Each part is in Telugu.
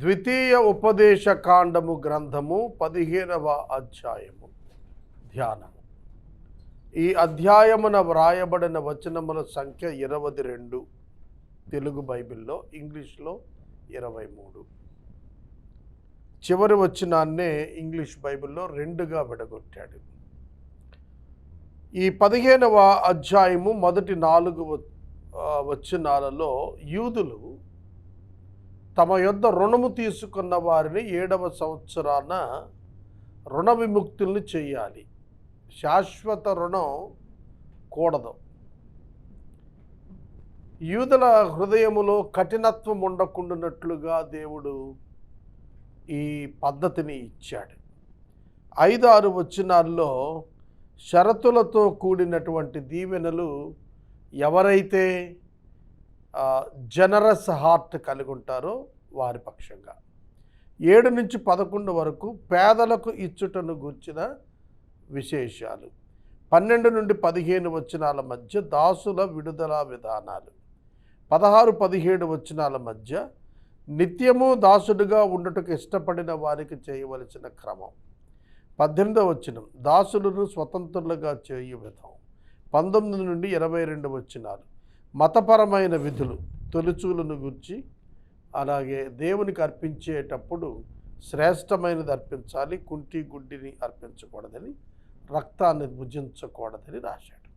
ద్వితీయ ఉపదేశ కాండము గ్రంథము 15వ అధ్యాయము ధ్యానము. ఈ అధ్యాయమున వ్రాయబడిన వచనముల సంఖ్య 22, తెలుగు బైబిల్లో, ఇంగ్లీష్లో 23. చివరి వచనాన్నే ఇంగ్లీష్ బైబిల్లో 2గా విడగొట్టాడు. ఈ 15వ అధ్యాయము మొదటి 4 వచనాలలో యూదులు తమ యొద్ద రుణము తీసుకున్న వారిని 7వ సంవత్సరాన రుణ విముక్తుల్ని చేయాలి. శాశ్వత రుణం కూడదు. యూదుల హృదయములో కఠినత్వం ఉండకుండానట్లుగా దేవుడు ఈ పద్ధతిని ఇచ్చాడు. 5-6 వచనాల్లో షరతులతో కూడినటువంటి దీవెనలు ఎవరైతే జనరస్ హార్ట్ కలిగి ఉంటారో వారి పక్షంగా. 7-11 వరకు పేదలకు ఇచ్చుటను గూర్చిన విశేషాలు. 12-15 వచనాల మధ్య దాసుల విడుదల విధానాలు. 16-17 వచనాల మధ్య నిత్యము దాసుడుగా ఉండుటకు ఇష్టపడిన వారికి చేయవలసిన క్రమం. 18వ వచనం దాసులను స్వతంత్రులుగా చేయు విధం. 19-22 వచనాలు మతపరమైన విధులు, తొలిచూలను గురించి, అలాగే దేవునికి అర్పించేటప్పుడు శ్రేష్టమైనది అర్పించాలి, కుంటి గుడ్డిని అర్పించకూడదని, రక్తాన్ని భుజించకూడదని రాశాడు.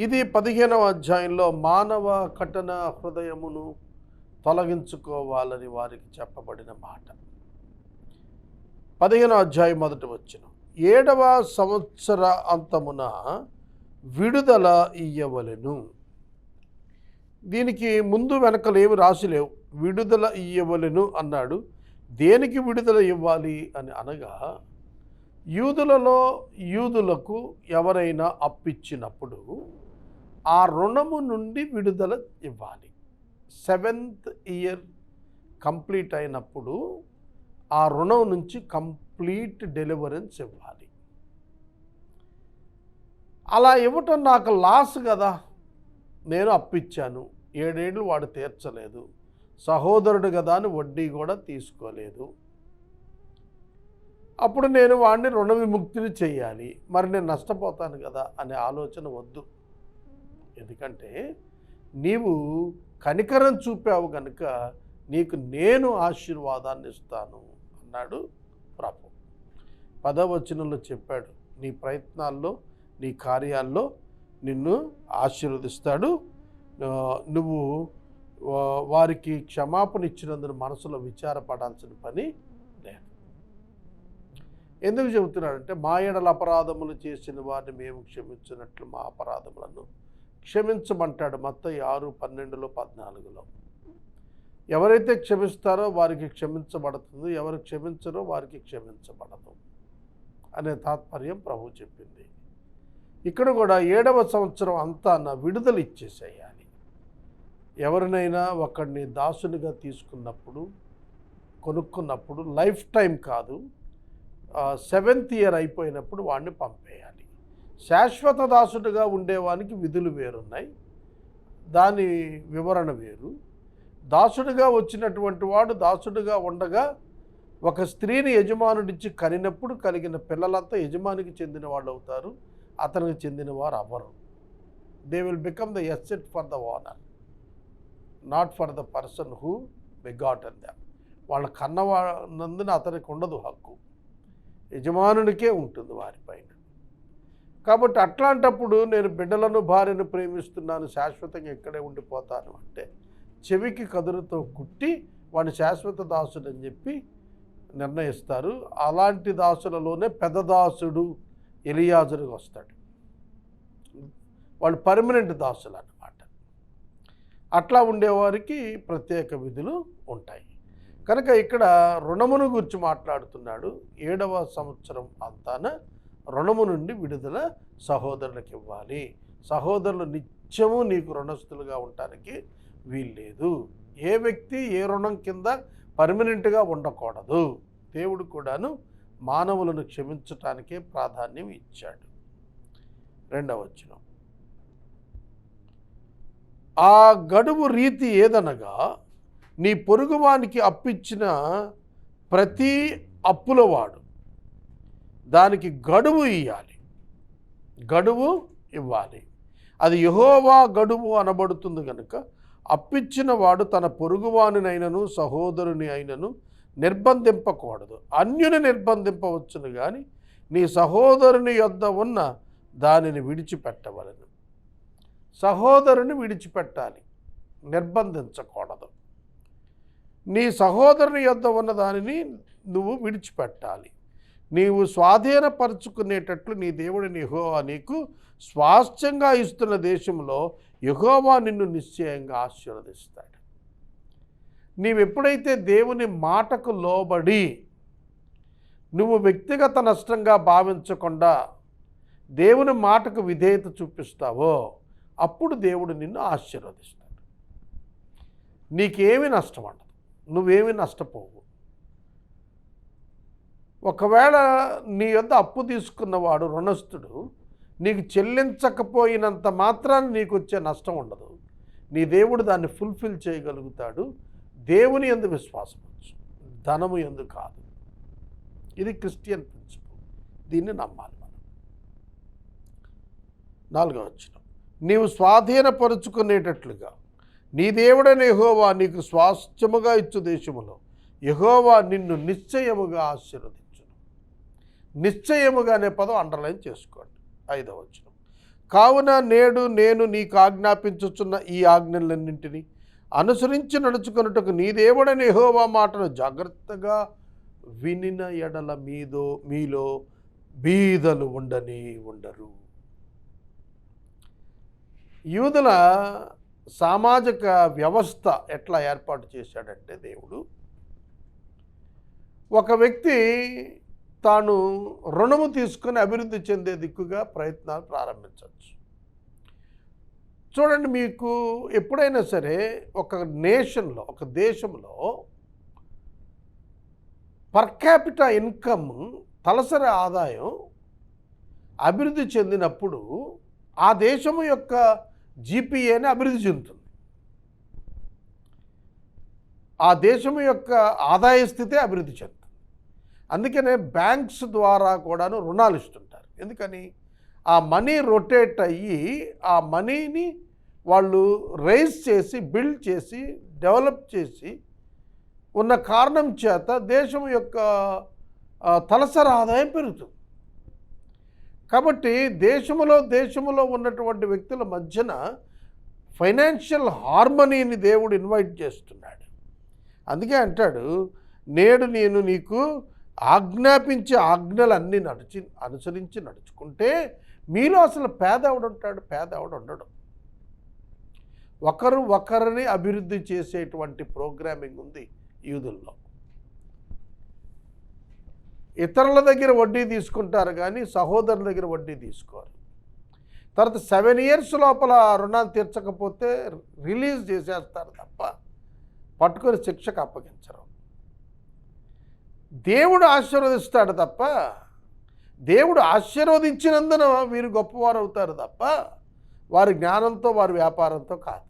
ఇది 15వ అధ్యాయంలో మానవ కఠిన హృదయమును తొలగించుకోవాలని వారికి చెప్పబడిన మాట. 15వ అధ్యాయం మొదటి వచనం 7వ సంవత్సర అంతమున విడుదల ఇయ్యవలెను. దీనికి ముందు వెనకలు ఏమి రాసిలేవు. విడుదల ఇయ్యవలెను అన్నాడు. దేనికి విడుదల ఇవ్వాలి అని అనగా, యూదులకు ఎవరైనా అప్పిచ్చినప్పుడు ఆ రుణము నుండి విడుదల ఇవ్వాలి. 7th ఇయర్ కంప్లీట్ అయినప్పుడు ఆ రుణం నుంచి కంప్లీట్ డెలివరెన్స్ ఇవ్వాలి. అలా ఇవ్వటం నాకు లాస్ కదా. నేను అప్పిచ్చాను, 7 ఏళ్ళు వాడు తీర్చలేదు, సహోదరుడు కదా అని వడ్డీ కూడా తీసుకోలేదు, అప్పుడు నేను వాడిని రుణ విముక్తిని చేయాలి, మరి నేను నష్టపోతాను కదా అనే ఆలోచన వద్దు. ఎందుకంటే నీవు కనికరం చూపావు కనుక నీకు నేను ఆశీర్వాదాన్ని ఇస్తాను అన్నాడు ప్రభు. 10వ వచనంలో చెప్పాడు, నీ ప్రయత్నాల్లో నీ కార్యాల్లో నిన్ను ఆశీర్వదిస్తాడు, నువ్వు వారికి క్షమాపణ ఇచ్చినందుకు మనసులో విచారపడాల్సిన పని లేదు. ఎందుకు చెబుతున్నాడంటే, మా ఎడల అపరాధములు చేసిన వారిని మేము క్షమించినట్లు మా అపరాధములను క్షమించమంటాడు. మత్తయి 6:12-14. ఎవరైతే క్షమిస్తారో వారికి క్షమించబడుతుంది, ఎవరు క్షమించరో వారికి క్షమించబడదు అనే తాత్పర్యం ప్రభు చెప్పింది. ఇక్కడ కూడా 7వ సంవత్సరం అంతా నా విడుదల ఇచ్చేసేయాలి. ఎవరినైనా ఒకడిని దాసునిగా తీసుకున్నప్పుడు, కొనుక్కున్నప్పుడు లైఫ్ టైం కాదు, 7th ఇయర్ అయిపోయినప్పుడు వాడిని పంపేయాలి. శాశ్వత దాసుడుగా ఉండేవానికి విధులు వేరున్నాయి, దాని వివరణ వేరు. దాసుడుగా వచ్చినటువంటి వాడు దాసుడుగా ఉండగా ఒక స్త్రీని యజమానుడిచ్చి కనినప్పుడు కలిగిన పిల్లలంతా యజమానికి చెందిన వాళ్ళు అవుతారు, అతనికి చెందిన వారు అవ్వరు. They will become the asset for the owner, not for the person who begotten them. వాళ్ళ కన్నవానందున అతనికి ఉండదు హక్కు, యజమానునికే ఉంటుంది వారిపైన. కాబట్టి అట్లాంటప్పుడు నేను బిడ్డలను భార్యను ప్రేమిస్తున్నాను, శాశ్వతంగా ఇక్కడే ఉండిపోతాను అంటే చెవికి కదురుతో కుట్టి వాడిని శాశ్వత దాసుడు అని చెప్పి నిర్ణయిస్తారు. అలాంటి దాసులలోనే పెద్ద దాసుడు ఎలియాజరుగా వస్తాడు. వాళ్ళు పర్మనెంట్ దాసులు అన్నమాట. అట్లా ఉండేవారికి ప్రత్యేక విధులు ఉంటాయి. కనుక ఇక్కడ రుణమును గురించి మాట్లాడుతున్నాడు. 7వ సంవత్సరం అంతాన రుణము నుండి విడుదల సహోదరులకు ఇవ్వాలి. సహోదరులు నిత్యము నీకు రుణస్థులుగా ఉండటానికి వీల్లేదు. ఏ వ్యక్తి ఏ రుణం కింద పర్మనెంట్గా ఉండకూడదు. దేవుడు కూడాను మానవులను క్షమించటానికే ప్రాధాన్యం ఇచ్చాడు. 2వ వచనం ఆ గడువు రీతి ఏదనగా నీ పొరుగువానికి అప్పిచ్చిన ప్రతి అప్పుల వాడు దానికి గడువు ఇవ్వాలి. అది యెహోవా గడువు అనబడుతుంది కనుక అప్పిచ్చిన వాడు తన పొరుగువానినైనను సహోదరుని అయినను నిర్బంధింపకూడదు. అన్యుని నిర్బంధింపవచ్చును కానీ నీ సహోదరుని యొద్ద ఉన్న దానిని విడిచిపెట్టవలెను. సహోదరుని విడిచిపెట్టాలి, నిర్బంధించకూడదు. నీ సహోదరుని యొద్ద ఉన్న దానిని నువ్వు విడిచిపెట్టాలి. నీవు స్వాధీనపరుచుకునేటట్లు నీ దేవుడిని యెహోవా నీకు స్వాస్థ్యంగా ఇస్తున్న దేశంలో యెహోవా నిన్ను నిశ్చయంగా ఆశీర్వదిస్తాడు. నీవెప్పుడైతే దేవుని మాటకు లోబడి నువ్వు వ్యక్తిగత నష్టంగా భావించకుండా దేవుని మాటకు విధేయత చూపిస్తావో అప్పుడు దేవుడు నిన్ను ఆశీర్వదిస్తాడు. నీకేమీ నష్టం ఉండదు, నువ్వేమీ నష్టపోవు. ఒకవేళ నీ యొద్ద అప్పు తీసుకున్నవాడు రుణస్థుడు నీకు చెల్లించకపోయినంత మాత్రాన నీకు వచ్చే నష్టం ఉండదు. నీ దేవుడు దాన్ని ఫుల్ఫిల్ చేయగలుగుతాడు. దేవుని యందు విశ్వాసం ఉంచు, ధనము యందు కాదు. ఇది క్రిస్టియన్ ప్రిన్సిపల్, దీన్ని నమ్మాలి మనం. 4వ వచనం, నీవు స్వాధీనపరుచుకునేటట్లుగా నీ దేవుడైన యెహోవా నీకు స్వాస్థ్యముగా ఇచ్చు దేశములో యెహోవా నిన్ను నిశ్చయముగా ఆశీర్వదించును. నిశ్చయముగా అనే పదం అండర్లైన్ చేసుకోండి. 5వ వచనం, కావున నేడు నేను నీకు ఆజ్ఞాపించుచున్న ఈ ఆజ్ఞలన్నింటినీ అనుసరించి నడుచుకొనుటకు నీ దేవుడైన యెహోవా మాటను జాగ్రత్తగా వినిన ఎడల మీలో బీదలు ఉండరు. యూదుల సామాజిక వ్యవస్థ ఎట్లా ఏర్పాటు చేశాడంటే దేవుడు, ఒక వ్యక్తి తాను రుణము తీసుకుని అభివృద్ధి చెందే దిక్కుగా ప్రయత్నాలు ప్రారంభించవచ్చు. చూడండి, మీకు ఎప్పుడైనా సరే ఒక నేషన్లో, ఒక దేశంలో పర్ క్యాపిటా ఇన్కమ్, తలసరి ఆదాయం అభివృద్ధి చెందినప్పుడు ఆ దేశము యొక్క జీపీఏని అభివృద్ధి చెందుతుంది. ఆ దేశము యొక్క ఆదాయ స్థితి అభివృద్ధి చెందుతుంది. అందుకనే బ్యాంక్స్ ద్వారా కూడాను రుణాలు ఇస్తుంటారు. ఎందుకని? ఆ మనీ రొటేట్ అయ్యి ఆ మనీని వాళ్ళు రైజ్ చేసి, బిల్డ్ చేసి, డెవలప్ చేసి ఉన్న కారణం చేత దేశం యొక్క తలసరి ఆదాయం పెరుగుతుంది. కాబట్టి దేశంలో ఉన్నటువంటి వ్యక్తుల మధ్యన ఫైనాన్షియల్ హార్మనీని దేవుడు ఇన్వైట్ చేస్తున్నాడు. అందుకే అంటాడు, నేడు నేను నీకు ఆజ్ఞాపించే ఆజ్ఞలన్నీ అనుసరించి నడుచుకుంటే మీలో అసలు పేదవాడుంటాడు, పేదవాడు ఉండడు. ఒకరిని అభివృద్ధి చేసేటువంటి ప్రోగ్రామింగ్ ఉంది యూదుల్లో. ఇతరుల దగ్గర వడ్డీ తీసుకుంటారు కానీ సహోదరుల దగ్గర వడ్డీ తీసుకోరు. తర్వాత 7 years లోపల రుణాలు తీర్చకపోతే రిలీజ్ చేసేస్తారు తప్ప పట్టుకొని శిక్షకు అప్పగించరు. దేవుడు ఆశీర్వదిస్తాడు తప్ప, దేవుడు ఆశీర్వదించినందున వీరు గొప్పవారు అవుతారు తప్ప వారి జ్ఞానంతో, వారి వ్యాపారంతో కాదు.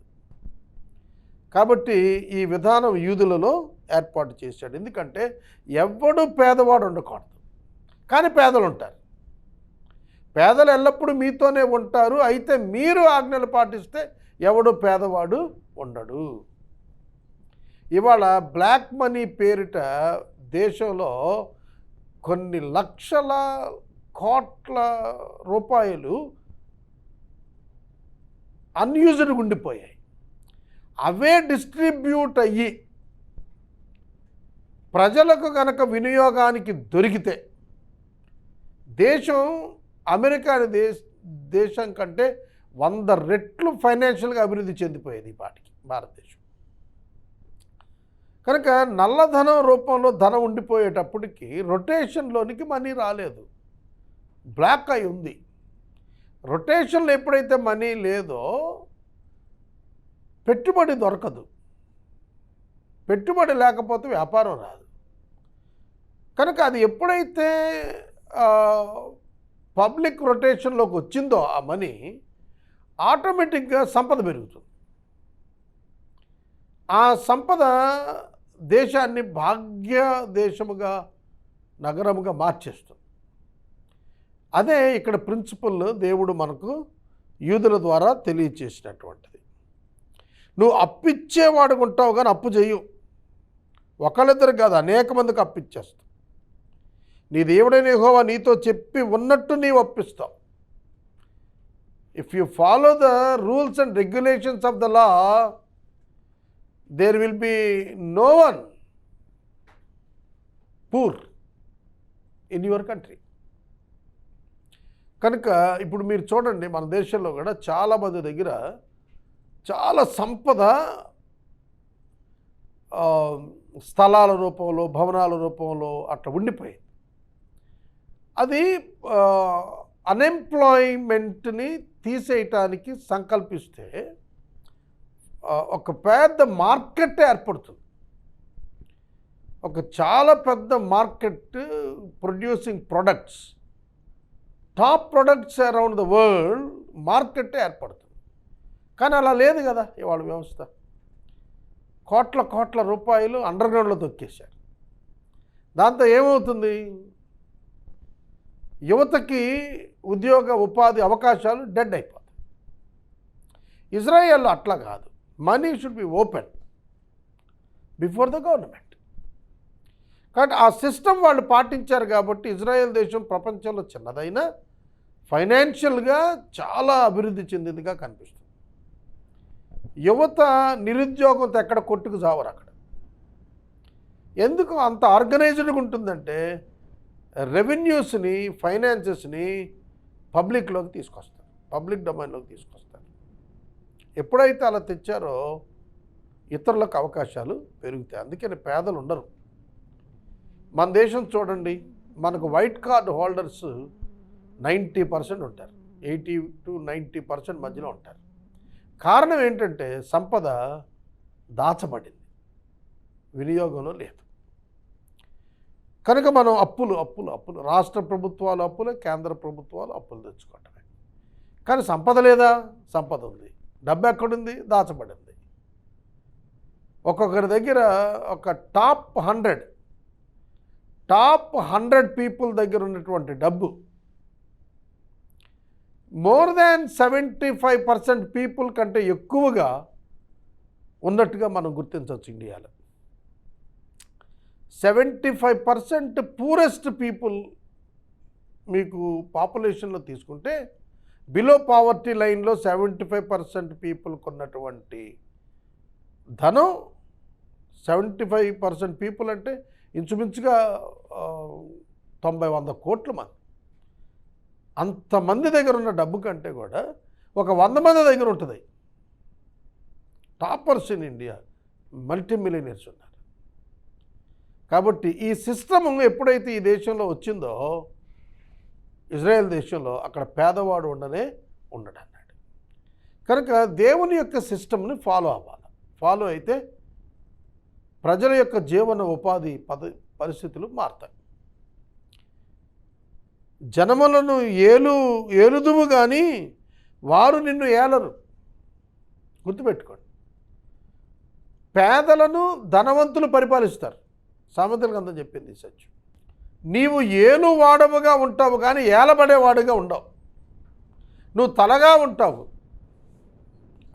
కాబట్టి ఈ విధానం యూదులలో ఏర్పాటు చేశాడు. ఎందుకంటే ఎవడు పేదవాడు ఉండకూడదు, కానీ పేదలు ఉంటారు. పేదలు ఎల్లప్పుడూ మీతోనే ఉంటారు. అయితే మీరు ఆజ్ఞలు పాటిస్తే ఎవడు పేదవాడు ఉండడు. ఇవాళ బ్లాక్ మనీ పేరిట దేశంలో కొన్ని లక్షల కోట్ల రూపాయలు అన్యూజ్డ్ ఉండిపోయాయి. అవే డిస్ట్రిబ్యూట్ అయ్యి ప్రజలకు కనుక వినియోగానికి దొరికితే దేశం అమెరికా దేశం కంటే 100 రెట్లు ఫైనాన్షియల్గా అభివృద్ధి చెందిపోయేది ఈ పాటికి భారతదేశం. కనుక నల్లధనం రూపంలో ధనం ఉండిపోయేటప్పటికి రొటేషన్లోనికి మనీ రాలేదు, బ్లాక్ అయి ఉంది. రొటేషన్లో ఎప్పుడైతే మనీ లేదో పెట్టుబడి దొరకదు, పెట్టుబడి లేకపోతే వ్యాపారం రాదు. కనుక అది ఎప్పుడైతే పబ్లిక్ రొటేషన్లోకి వచ్చిందో ఆ మనీ, ఆటోమేటిక్గా సంపద పెరుగుతుంది. ఆ సంపద దేశాన్ని భాగ్య దేశముగా నగరముగా మార్చేస్తుంది. అదే ఇక్కడ ప్రిన్సిపల్ దేవుడు మనకు యూదుల ద్వారా తెలియచేసినటువంటిది. నువ్వు అప్పిచ్చేవాడుగా ఉంటావు కానీ అప్పు చేయు. ఒకళ్ళిద్దరు కాదు, అనేక మందికి అప్పిచ్చేస్తావు. నీ దేవుడైన యెహోవా నీతో చెప్పి ఉన్నట్టు నీవు అప్పిస్తావు. If you follow the rules and regulations of the law, there will be no one poor in your country. కనుక ఇప్పుడు మీరు చూడండి, మన దేశంలో కూడా చాలామంది దగ్గర చాలా సంపద స్థలాల రూపంలో, భవనాల రూపంలో అట్లా ఉండిపోయింది. అది అన్ఎంప్లాయ్మెంట్ని తీసేయటానికి సంకల్పిస్తే ఒక పెద్ద మార్కెట్ ఏర్పడుతుంది. ఒక చాలా పెద్ద market, producing products, top products around the world market ఏర్పడుతుంది. కానీ అలా లేదు కదా ఇవాళ వ్యవస్థ. కోట్ల రూపాయలు అండర్గ్రౌండ్లో తొక్కేశారు. దాంతో ఏమవుతుంది? యువతకి ఉద్యోగ ఉపాధి అవకాశాలు డెడ్ అయిపోతాయి. ఇజ్రాయెల్లో అట్లా కాదు. Money should be open before the government. కాబట్టి ఆ సిస్టమ్ వాళ్ళు పాటించారు కాబట్టి ఇజ్రాయెల్ దేశం ప్రపంచంలో చిన్నదైనా ఫైనాన్షియల్గా చాలా అభివృద్ధి చెందిందిగా కనిపిస్తుంది. యువత నిరుద్యోగంతో ఎక్కడ కొట్టుకు చావరు అక్కడ. ఎందుకు అంత ఆర్గనైజ్డ్గా ఉంటుందంటే రెవెన్యూస్ని, ఫైనాన్సెస్ని పబ్లిక్లోకి తీసుకొస్తారు, పబ్లిక్ డొమైన్లోకి తీసుకొస్తారు. ఎప్పుడైతే అలా తెచ్చారో ఇతరులకు అవకాశాలు పెరుగుతాయి. అందుకని పేదలు ఉండరు. మన దేశం చూడండి, మనకు వైట్ కార్డ్ హోల్డర్స్ 90% ఉంటారు, 80 to 90% మధ్యలో ఉంటారు. కారణం ఏంటంటే సంపద దాచబడింది, వినియోగంలో లేదు. కనుక మనం అప్పులు రాష్ట్ర ప్రభుత్వాలు అప్పులే, కేంద్ర ప్రభుత్వాలు అప్పులు తెచ్చుకోవటమే. కానీ సంపద లేదా? సంపద ఉంది. డబ్బు ఎక్కడుంది? దాచబడింది. ఒక్కొక్కరి దగ్గర ఒక టాప్ 100 పీపుల్ దగ్గర ఉన్నటువంటి డబ్బు మోర్ దాన్ 75% పీపుల్ కంటే ఎక్కువగా ఉన్నట్టుగా మనం గుర్తించవచ్చు ఇండియాలో. 75% పూరెస్ట్ పీపుల్ మీకు పాపులేషన్లో తీసుకుంటే, బిలో పావర్టీ లైన్లో 75% పీపుల్కి ఉన్నటువంటి ధనం, 75% పీపుల్ అంటే ఇంచుమించుగా 90-100 కోట్ల మంది. అంతమంది దగ్గర ఉన్న డబ్బు కంటే కూడా ఒక 100 మంది దగ్గర ఉంటుంది. Toppers in India multi millionaires ఉన్నారు. కాబట్టి ఈ సిస్టమ్ ఎప్పుడైతే ఈ దేశంలో వచ్చిందో, ఇజ్రాయెల్ దేశంలో, అక్కడ పేదవాడు ఉండడు అన్నాడు. కనుక దేవుని యొక్క సిస్టమ్ని ఫాలో అవ్వాలి. ఫాలో అయితే ప్రజల యొక్క జీవన ఉపాధి పరిస్థితులు మారుతాయి. జనములను ఏలుదువు కానీ వారు నిన్ను ఏలరు. గుర్తుపెట్టుకోండి. పేదలను ధనవంతులు పరిపాలిస్తారు. సామెతల గ్రంథం చెప్పింది సత్యం. నీవు ఏలువాడవుగా ఉంటావు కానీ ఏలబడేవాడుగా ఉండవు. నువ్వు తలగా ఉంటావు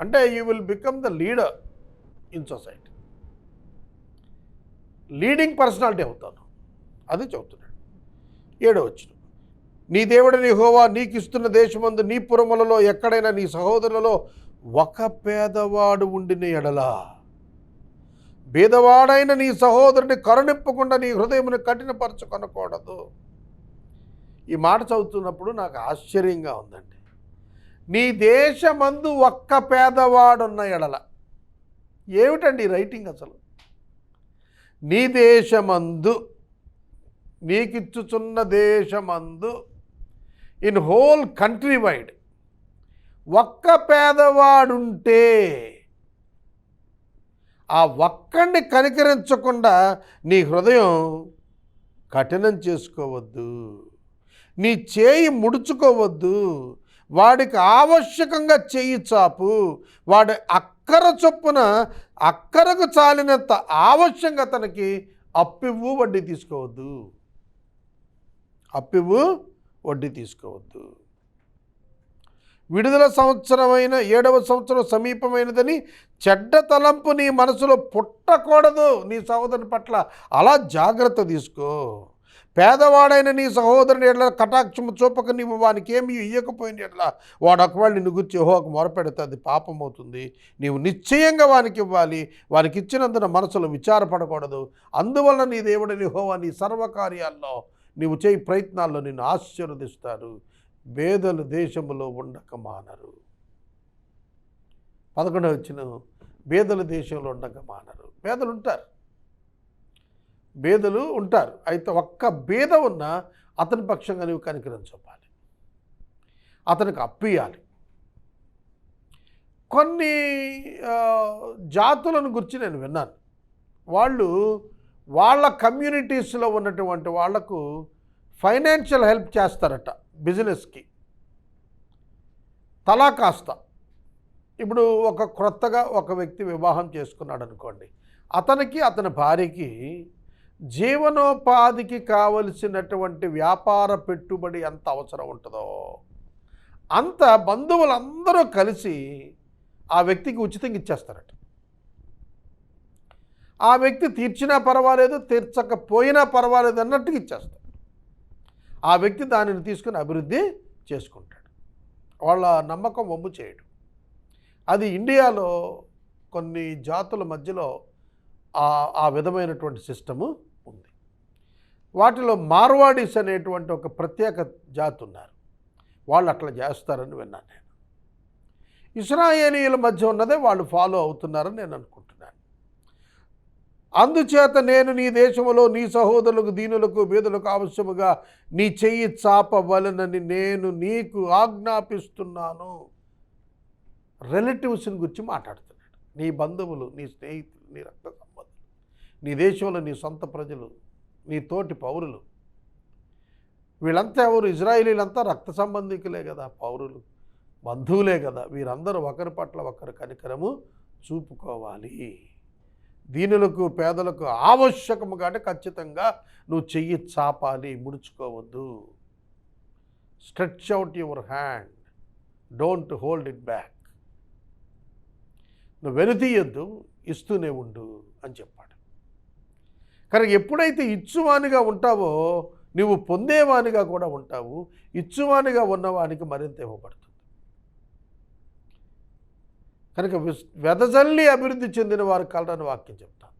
అంటే you will become the leader in society. Leading personality అవుతాను. అది చెబుతున్నాడు. 7వ వచనం. నీ దేవుడైన యెహోవా నీకు ఇస్తున్న దేశమందు నీ పురములలో ఎక్కడైనా నీ సహోదరులలో ఒక పేదవాడు ఉండిన ఎడలా, బీదవాడైన నీ సహోదరుని కరుణిప్పకుండా నీ హృదయమును కఠినపరచుకొనకూడదు. ఈ మాట చదువుతున్నప్పుడు నాకు ఆశ్చర్యంగా ఉందండి. నీ దేశమందు ఒక్క పేదవాడున్న ఎడల. ఏమిటండి రైటింగ్ అసలు? నీ దేశమందు, నీకిచ్చుచున్న దేశమందు, ఇన్ హోల్ కంట్రీ వైడ్ ఒక్క పేదవాడుంటే ఆ ఒక్కడిని కనికరించకుండా నీ హృదయం కఠినం చేసుకోవద్దు, నీ చేయి ముడుచుకోవద్దు. వాడికి ఆవశ్యకంగా చేయి చాపు, వాడి అక్కర చొప్పున అక్కరకు చాలినంత ఆవశ్యంగా తనకి అప్పివ్వు వడ్డీ తీసుకోవద్దు. అప్పివ్వు వడ్డీ తీసుకోవద్దు. విడుదల సంవత్సరమైన 7వ సంవత్సరం సమీపమైనదని చెడ్డ తలంపు నీ మనసులో పుట్టకూడదు నీ సహోదరుని పట్ల. అలా జాగ్రత్త తీసుకో. పేదవాడైన నీ సహోదరుని ఎట్లా కటాక్షము చూపక నీవు వానికి ఏమి ఇయ్యకపోయిన ఎట్లా వాడు ఒకవేళ నిన్ను గురించి యెహోవాకు మొరపెడితే అది పాపం అవుతుంది. నీవు నిశ్చయంగా వానికి ఇవ్వాలి. వానికి ఇచ్చినందున మనసులో విచారపడకూడదు. అందువలన నీ దేవుడైన యెహోవా నీ సర్వకార్యాల్లో నీవు చేయి ప్రయత్నాల్లో నిన్ను ఆశీర్వదిస్తారు. బేదలు దేశములో ఉండక మానరు. 11వ వచనం, బేదలు దేశంలో ఉండక మానరు. బేదలు ఉంటారు. అయితే ఒక్క బేద ఉన్నా అతని పక్షంగా నీవు కనికరం చూపాలి, అతనికి అప్పియాలి. కొన్ని జాతులను గురించి నేను విన్నాను. వాళ్ళ కమ్యూనిటీస్లో ఉన్నటువంటి వాళ్లకు ఫైనాన్షియల్ హెల్ప్ చేస్తారట బిజినెస్కి తలా కాస్త. ఇప్పుడు క్రొత్తగా ఒక వ్యక్తి వివాహం చేసుకున్నాడు అనుకోండి, అతనికి అతని భార్యకి జీవనోపాధికి కావలసినటువంటి వ్యాపార పెట్టుబడి ఎంత అవసరం ఉంటుందో అంత బంధువులందరూ కలిసి ఆ వ్యక్తికి ఉచితంగా ఇచ్చేస్తారట. ఆ వ్యక్తి తీర్చినా పర్వాలేదు, తీర్చకపోయినా పర్వాలేదు అన్నట్టుగా ఇచ్చేస్తారు. ఆ వ్యక్తి దానిని తీసుకుని అభివృద్ధి చేసుకుంటాడు. వాళ్ళ నమ్మకం వమ్ము చేయడు. అది ఇండియాలో కొన్ని జాతుల మధ్యలో ఆ విధమైనటువంటి సిస్టము ఉంది. వాటిలో మార్వాడీస్ అనేటువంటి ఒక ప్రత్యేక జాతి ఉన్నారు. వాళ్ళు అట్లా చేస్తారని విన్నాను నేను. ఇశ్రాయేలీయుల మధ్య ఉన్నదే వాళ్ళు ఫాలో అవుతున్నారని నేను అనుకుంటున్నాను. అందుచేత నేను నీ దేశంలో నీ సహోదరులకు దీనులకు బీదలకు అవశ్యముగా నీ చెయ్యి చాపవలనని నేను నీకు ఆజ్ఞాపిస్తున్నాను. రిలేటివ్స్ని గురించి మాట్లాడుతున్నాడు. నీ బంధువులు, నీ స్నేహితులు, నీ రక్త సంబంధులు, నీ దేశంలో నీ సొంత ప్రజలు, నీ తోటి పౌరులు, వీళ్ళంతా ఎవరు? ఇజ్రాయేలీలంతా రక్త సంబంధికులే కదా, పౌరులు, బంధువులే కదా. వీరందరూ ఒకరి పట్ల ఒకరు కనికరము చూపుకోవాలి. దీనులకు పేదలకు ఆవశ్యకముగా అంటే ఖచ్చితంగా నువ్వు చెయ్యి చాపాలి, ముడుచుకోవద్దు. Stretch out your hand, don't hold it back. నువ్వు వెనుతీయొద్దు, ఇస్తూనే ఉండు అని చెప్పాడు. కనుక ఎప్పుడైతే ఇచ్చువానిగా ఉంటావో నువ్వు పొందేవానిగా కూడా ఉంటావు. ఇచ్చువానిగా ఉన్నవానికి మరింత ఇవ్వబడుతుంది. కనుక వెదజల్లి అభివృద్ధి చెందిన వారు కలరని వాక్యం చెప్తాను.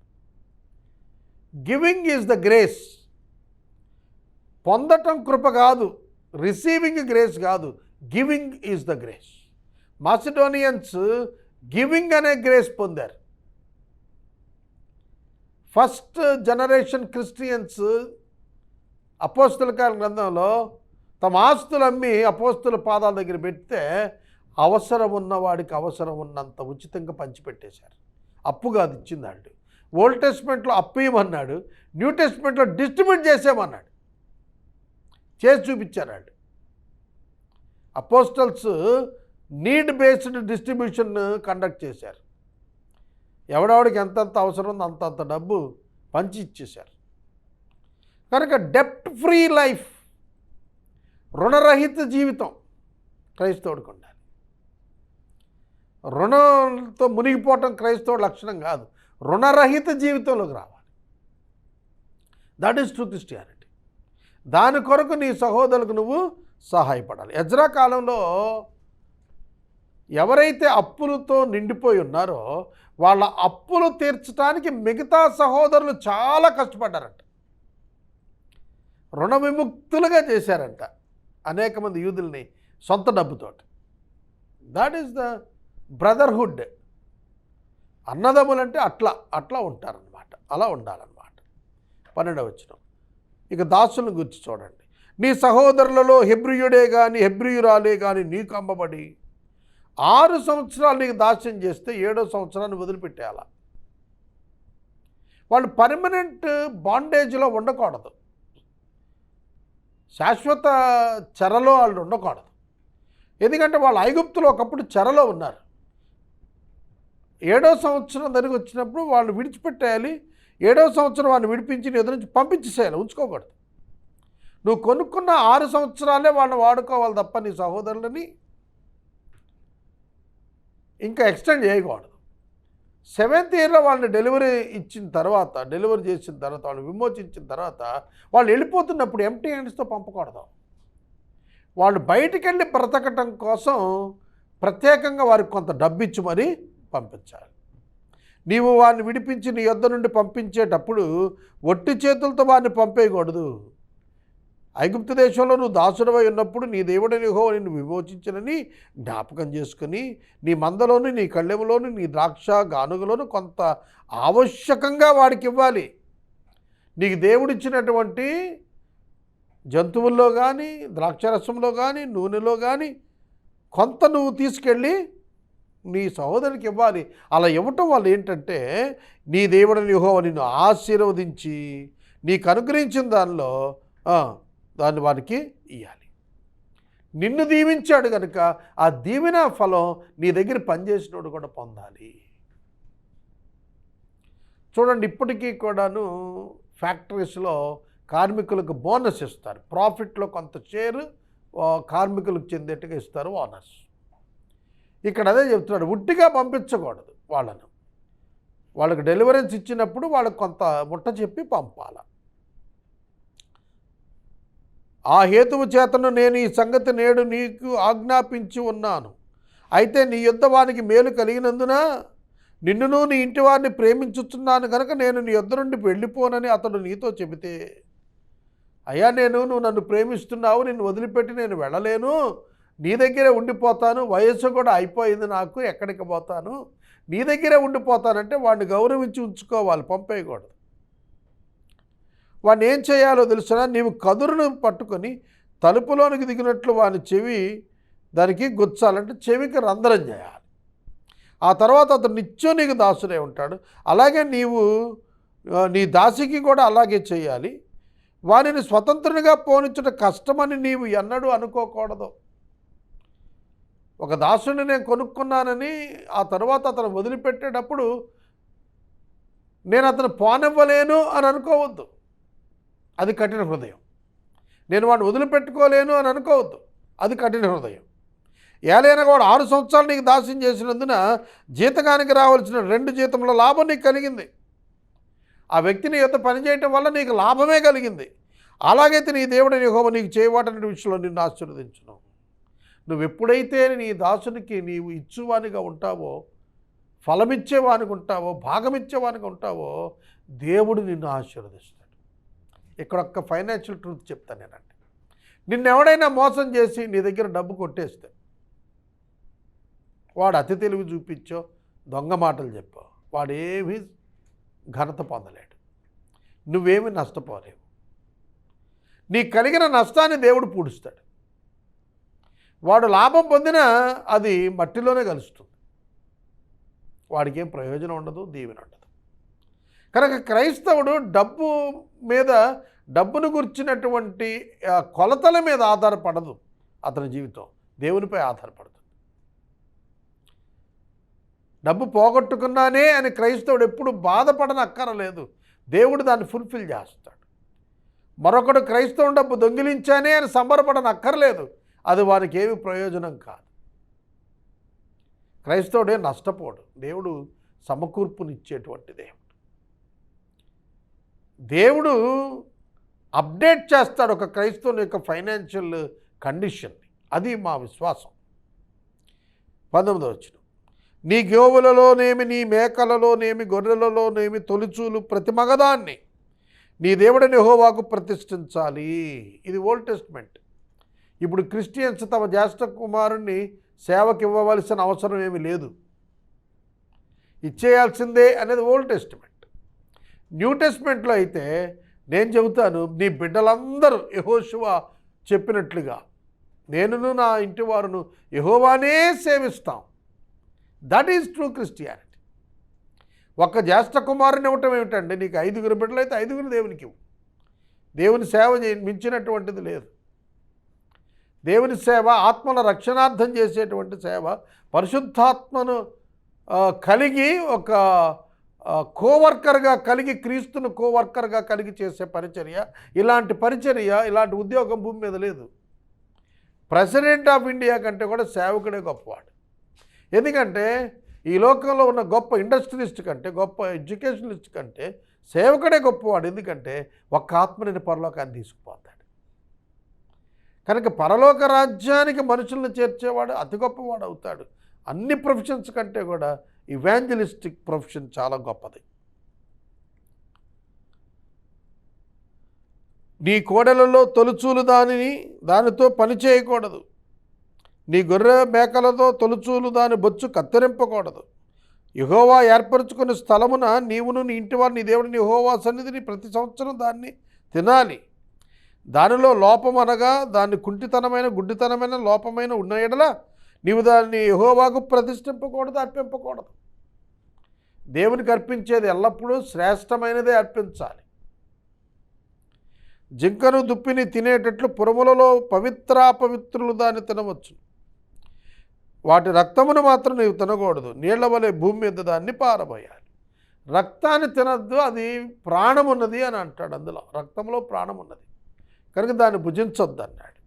Giving is the grace. పొందటం కృప కాదు, రిసీవింగ్ గ్రేస్ కాదు, giving is the grace. Macedonians giving అనే గ్రేస్ పొందారు. ఫస్ట్ జనరేషన్ క్రిస్టియన్స్ అపోస్తుల గ్రంథంలో తమ ఆస్తులు అమ్మి అపోస్తుల పాదాల దగ్గర పెడితే అవసరం ఉన్నవాడికి అవసరం ఉన్నంత ఉచితంగా పంచిపెట్టేశారు. అప్పు కాదు ఇచ్చింది వాళ్ళు. ఓల్డ్ టెస్ట్మెంట్లో అప్పు ఇవ్వమన్నాడు, న్యూ టెస్ట్మెంట్లో డిస్ట్రిబ్యూట్ చేసేమన్నాడు. చేసి చూపించారు వాళ్ళు. Apostles need based distribution conduct చేశారు. ఎవడెవడికి ఎంతంత అవసరం ఉందో అంతంత డబ్బు పంచి ఇచ్చేశారు. కనుక డెప్ట్ ఫ్రీ లైఫ్, రుణరహిత జీవితం క్రైస్తవుడికి ఉండాలి. రుణంతో మునిగిపోవటం క్రైస్తవుడి లక్షణం కాదు, రుణరహిత జీవితంలోకి రావాలి. That is true Christianity. దాని కొరకు నీ సహోదరులకు నువ్వు సహాయపడాలి. ఎజ్రా కాలంలో ఎవరైతే అప్పులతో నిండిపోయి ఉన్నారో వాళ్ళ అప్పులు తీర్చడానికి మిగతా సహోదరులు చాలా కష్టపడ్డారంట. రుణ విముక్తులుగా చేశారంట అనేక మంది యూదుల్ని సొంత డబ్బుతో. That is the brotherhood. అన్నదమ్ములంటే అట్లా ఉంటారనమాట, అలా ఉండాలన్నమాట. 12వ వచనం, ఇక దాసులను గురించి చూడండి. నీ సహోదరులలో హెబ్రియుడే కానీ హెబ్రియురాలే కానీ నీకు అమ్మబడి 6 సంవత్సరాలు నీకు దాస్యం చేస్తే 7వ సంవత్సరాన్ని వదిలిపెట్టేయాల. వాళ్ళు పర్మనెంట్ బాండేజ్లో ఉండకూడదు, శాశ్వత చెరలో వాళ్ళు ఉండకూడదు. ఎందుకంటే వాళ్ళు ఐగుప్తులో ఒకప్పుడు చెరలో ఉన్నారు. 7వ సంవత్సరం దగ్గరికి వచ్చినప్పుడు వాళ్ళు విడిచిపెట్టేయాలి. 7వ సంవత్సరం వాడిని విడిపించి నీ ఎదురు నుంచి పంపించేసేయాలి, ఉంచుకోకూడదు. నువ్వు కొనుక్కున్న 6 సంవత్సరాలే వాళ్ళని వాడుకోవాలి తప్ప నీ సహోదరులని ఇంకా ఎక్స్టెండ్ చేయకూడదు. 7th ఇయర్లో వాళ్ళని డెలివరీ చేసిన తర్వాత వాళ్ళు విమోచించిన తర్వాత వాళ్ళు వెళ్ళిపోతున్నప్పుడు ఎంప్టీ హ్యాండ్స్తో పంపకూడదు. వాళ్ళు బయటికి వెళ్ళి బ్రతకటం కోసం ప్రత్యేకంగా వారికి కొంత డబ్బు ఇచ్చి మరీ పంపించాలి. నీవు వారిని విడిపించి నీ యొద్ద నుండి పంపించేటప్పుడు ఒట్టి చేతులతో వారిని పంపేయకూడదు. ఐగుప్తు దేశంలో నువ్వు దాసుడవై ఉన్నప్పుడు నీ దేవుడైన యెహోవా నిన్ను విమోచించినని జ్ఞాపకం చేసుకుని నీ మందలోను నీ కళ్ళెములోను నీ ద్రాక్ష గానుగలోను కొంత ఆవశ్యకంగా వాడికి ఇవ్వాలి. నీకు దేవుడిచ్చినటువంటి జంతువుల్లో కానీ ద్రాక్షరసంలో కానీ నూనెలో కానీ కొంత నువ్వు తీసుకెళ్ళి నీ సహోదరునికి ఇవ్వాలి. అలా ఇవ్వటం వల్ల ఏంటంటే నీ దేవుడైన యెహోవా నిన్ను ఆశీర్వదించి నీకు అనుగ్రహించిన దానిలో దాన్ని వారికి ఇవ్వాలి. నిన్ను దీవించాడు కనుక ఆ దీవెన ఫలం నీ దగ్గర పనిచేసినోడు కూడా పొందాలి. చూడండి, ఇప్పటికీ కూడాను ఫ్యాక్టరీస్లో కార్మికులకు బోనస్ ఇస్తారు. ప్రాఫిట్లో కొంత షేర్ కార్మికులకు చెందేట్టుగా ఇస్తారు ఓనర్స్. ఇక్కడ అదే చెప్తున్నాడు, ఉట్టిగా పంపించకూడదు. వాళ్ళకి డెలివరెన్స్ ఇచ్చినప్పుడు వాళ్ళకి కొంత ముట్ట చెప్పి పంపాల. ఆ హేతువు చేతను నేను ఈ సంగతి నేడు నీకు ఆజ్ఞాపించి ఉన్నాను. అయితే నీ యొద్ద వానికి మేలు కలిగినందున నిన్నును నీ ఇంటి వారిని ప్రేమించుచున్నాను కనుక నేను నీ యొద్ద నుండి వెళ్ళిపోనని అతడు నీతో చెబితే, అయ్యా నువ్వు నన్ను ప్రేమిస్తున్నావు, నిన్ను వదిలిపెట్టి నేను వెళ్ళలేను, నీ దగ్గరే ఉండిపోతాను, వయస్సు కూడా అయిపోయింది నాకు, ఎక్కడికి పోతాను, నీ దగ్గరే ఉండిపోతానంటే వాడిని గౌరవించి ఉంచుకోవాలి, పంపేయకూడదు. వాడిని ఏం చేయాలో తెలుసునా, నీవు కదురును పట్టుకొని తలుపులోనికి దిగినట్లు వాని చెవి దానికి గుచ్చాలంటే చెవికి రంధ్రం చేయాలి. ఆ తర్వాత అతను నిత్యం నీకు దాసుడే ఉంటాడు. అలాగే నీవు నీ దాసికి కూడా అలాగే చేయాలి. వానిని స్వతంత్రునిగా పోనిచ్చుట కష్టమని నీవు ఎన్నడూ అనుకోకూడదు. ఒక దాసుని నేను కొనుక్కున్నానని ఆ తర్వాత అతను వదిలిపెట్టేటప్పుడు నేను అతను పోనివ్వలేను అని అనుకోవద్దు, అది కఠిన హృదయం. నేను వాడిని వదిలిపెట్టుకోలేను అని అనుకోవద్దు, అది కఠిన హృదయం. ఏలైనా కూడా 6 సంవత్సరాలు నీకు దాస్యం చేసినందున జీతగానికి రావాల్సిన 2 జీతంలో లాభం నీకు కలిగింది. ఆ వ్యక్తిని యొక్క పనిచేయటం వల్ల నీకు లాభమే కలిగింది. అలాగైతే నీ దేవుడైన యెహోవా నీకు చేయవాటనే విషయంలో నిన్ను ఆశీర్వదించును. నువ్వు ఎప్పుడైతే నీ దాసునికి నీవు ఇచ్చువానిగా ఉంటావో, ఫలమిచ్చేవానికి ఉంటావో, భాగమిచ్చేవానికి ఉంటావో, దేవుడు నిన్ను ఆశీర్వదిస్తాడు. ఇక్కడ ఒక్క ఫైనాన్షియల్ ట్రూత్ చెప్తాను నేనంటే, నిన్నెవడైనా మోసం చేసి నీ దగ్గర డబ్బు కొట్టేస్తే, వాడు అతి తెలివి చూపించో దొంగ మాటలు చెప్పో, వాడేమీ ఘనత పొందలేడు, నువ్వేమీ నష్టపోలేవు. నీకు కలిగిన నష్టాన్ని దేవుడు పూడుస్తాడు. వాడు లాభం పొందినా అది మట్టిలోనే కలుస్తుంది, వాడికి ఏం ప్రయోజనం ఉండదు, దీవెన ఉండదు. కనుక క్రైస్తవుడు డబ్బును గుర్చినటువంటి కొలతల మీద ఆధారపడదు అతని జీవితం, దేవునిపై ఆధారపడుతుంది. డబ్బు పోగొట్టుకున్నానే అని క్రైస్తవుడు ఎప్పుడు బాధపడనక్కరలేదు, దేవుడు దాన్ని ఫుల్ఫిల్ చేస్తాడు. మరొకడు క్రైస్తవుడు డబ్బు దొంగిలించానే అని సంబరపడనక్కర్లేదు, అది వానికి ఏమి ప్రయోజనం కాదు. క్రైస్తవుడే నష్టపోడు, దేవుడు సమకూర్పునిచ్చేటువంటి దేవుడు అప్డేట్ చేస్తాడు ఒక క్రైస్తవుని యొక్క ఫైనాన్షియల్ కండిషన్ని. అది మా విశ్వాసం. 19వ వచనం, నీ గోవులలోనేమి నీ మేకలలోనేమి గొర్రెలలోనేమి తొలిచూలు ప్రతి మగదాన్ని నీ దేవుడైన యెహోవాకు ప్రతిష్ఠించాలి. ఇది ఓల్డ్ టెస్ట్మెంట్. ఇప్పుడు క్రిస్టియన్స్ తమ జ్యేష్ఠ కుమారుణ్ణి సేవకి ఇవ్వవలసిన అవసరం ఏమీ లేదు, ఇచ్చేయాల్సిందే అనేది ఓల్డ్ టెస్ట్మెంట్. న్యూ టెస్ట్మెంట్లో అయితే నేను చెబుతాను, నీ బిడ్డలందరూ యెహోషువ చెప్పినట్లుగా నేనును నా ఇంటి వారును యెహోవానే సేవిస్తాం. That is true Christianity. ఒక్క జ్యేష్ఠ కుమారుని ఇవ్వటం ఏమిటండి? నీకు 5 బిడ్డలు అయితే 5 దేవునికి ఇవ్వు. దేవుని సేవ మించినటువంటిది లేదు. దేవుని సేవ ఆత్మల రక్షణార్థం చేసేటువంటి సేవ, పరిశుద్ధాత్మను కలిగి ఒక కోవర్కర్గా కలిగి, క్రీస్తును కోవర్కర్గా కలిగి చేసే పరిచర్య, ఇలాంటి ఉద్యోగం భూమి మీద లేదు. ప్రెసిడెంట్ ఆఫ్ ఇండియా కంటే కూడా సేవకుడే గొప్పవాడు. ఎందుకంటే ఈ లోకంలో ఉన్న గొప్ప ఇండస్ట్రియలిస్ట్ కంటే, గొప్ప ఎడ్యుకేషనలిస్ట్ కంటే సేవకుడే గొప్పవాడు. ఎందుకంటే ఒక్క ఆత్మని పరలోకాన్ని తీసుకుపోతాడు. కనుక పరలోక రాజ్యానికి మనుషులను చేర్చేవాడు అతి గొప్పవాడు అవుతాడు. అన్ని ప్రొఫెషన్స్ కంటే కూడా ఇవాంజలిస్టిక్ ప్రొఫెషన్ చాలా గొప్పది. నీ కోడెలలో తొలుచూలు దానితో పని చేయకూడదు. నీ గొర్రె మేకలతో తొలుచూలు దాని బొచ్చు కత్తిరింపకూడదు. యెహోవా ఏర్పరచుకున్న స్థలమున నీవును నీ ఇంటివారు నీ దేవుడిని యెహోవా సన్నిధిని ప్రతి సంవత్సరం దాన్ని తినాలి. దానిలో లోపం అనగా దాన్ని కుంటితనమైన గుడ్డితనమైన లోపమైన ఉన్న ఎడల నీవు దాన్ని యెహోవాకు ప్రతిష్ఠింపకూడదు, అర్పింపకూడదు. దేవునికి అర్పించేది ఎల్లప్పుడూ శ్రేష్టమైనదే అర్పించాలి. జింకను దుప్పిని తినేటట్లు పురములలో పవిత్రాపవిత్రులు దాన్ని తినవచ్చు. వాటి రక్తమును మాత్రం నీవు తినకూడదు. నీళ్ల వలె భూమి మీద దాన్ని పారబోయాలి. రక్తాన్ని తినద్దు, అది ప్రాణం ఉన్నది అని అంటాడు. అందులో రక్తంలో ప్రాణం ఉన్నది కనుక దాన్ని భుజించొద్దు అన్నాడు.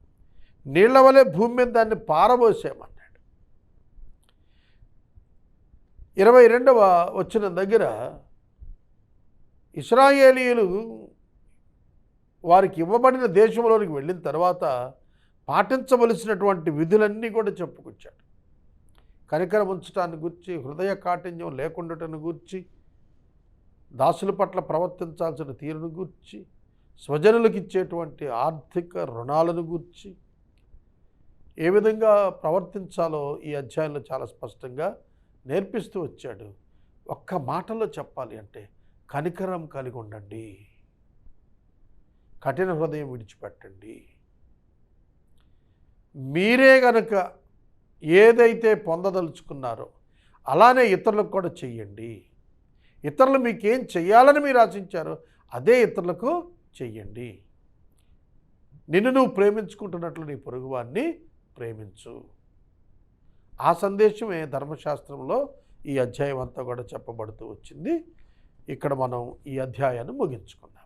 నీళ్ల వలె భూమి మీద దాన్ని పారబోసేమన్నాడు. 22వ వచనం దగ్గర ఇశ్రాయేలీయులు వారికి ఇవ్వబడిన దేశంలోనికి వెళ్ళిన తర్వాత పాటించవలసినటువంటి విధులన్నీ కూడా చెప్పుకొచ్చాడు. కనికరం ఉంచటాన్ని గురించి, హృదయ కాఠిన్యం లేకుండాటను గూర్చి, దాసుల పట్ల ప్రవర్తించాల్సిన తీరును గూర్చి, స్వజనులకు ఇచ్చేటువంటి ఆర్థిక రుణాలను గూర్చి ఏ విధంగా ప్రవర్తించాలో ఈ అధ్యాయంలో చాలా స్పష్టంగా నేర్పిస్తూ వచ్చాడు. ఒక్క మాటలో చెప్పాలి అంటే కనికరం కలిగి ఉండండి, కఠిన హృదయం విడిచిపెట్టండి. మీరే గనక ఏదైతే పొందదలుచుకున్నారో అలానే ఇతరులకు కూడా చెయ్యండి. ఇతరులు మీకేం చెయ్యాలని మీరు ఆశించారో అదే ఇతరులకు చెయ్యండి. నిన్ను నువ్వు ప్రేమించుకుంటున్నట్లు నీ పొరుగువాన్ని ప్రేమించు. ఆ సందేశమే ధర్మశాస్త్రంలో ఈ అధ్యాయం అంతా కూడా చెప్పబడుతూ వచ్చింది. ఇక్కడ మనం ఈ అధ్యాయాన్ని ముగించుకుందాం.